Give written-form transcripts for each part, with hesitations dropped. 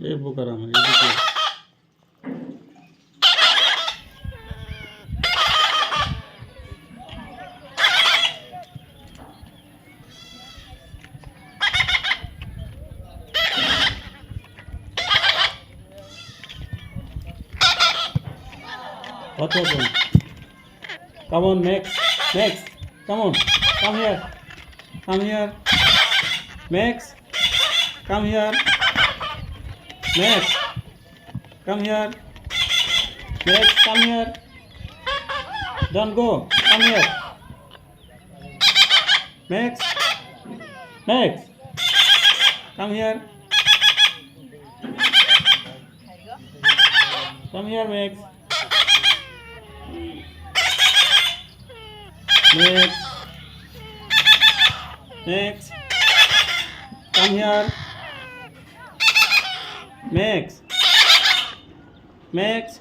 এই বোকার আমার এদিকে What happened? Come on, Max. Max, come on. Come here. Come here. Max, come here. Max, come here. Max, come here. Don't go. Come here. Max. Max. Come here. Come here, Max. Max. Max. Come here. Max. Max.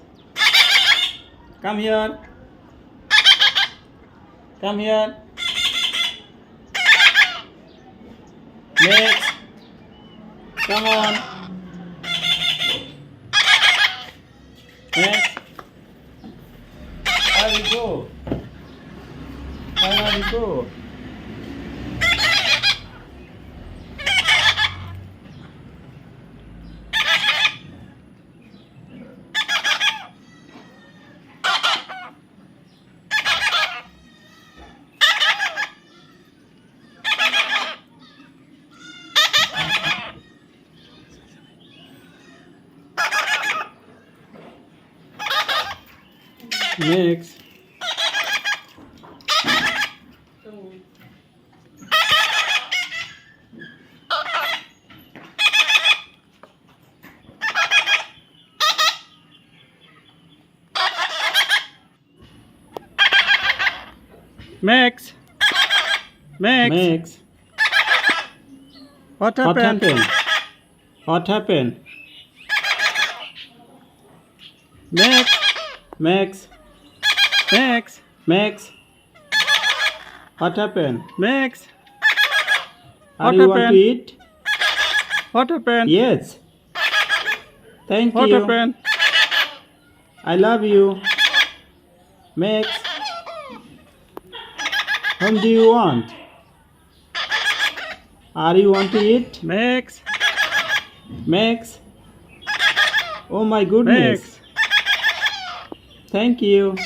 Come here. Come here. Max. Come on. Max. Where you go? Where you go? Max. Max. Max. Max. What happened? What happened? Max. Max. Max. Max. What happened? Max. Are you want to eat? What happened? Yes. Thank you. What happened? I love you. Max. Whom do you want? Are you want to eat? Max. Max. Oh my goodness. Max. Thank you.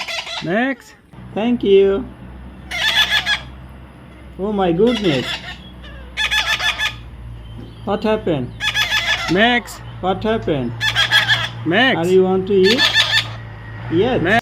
Max. Thank you. Oh my goodness. What happened? Max. What happened? Max. Are you want to eat? Yes. Max.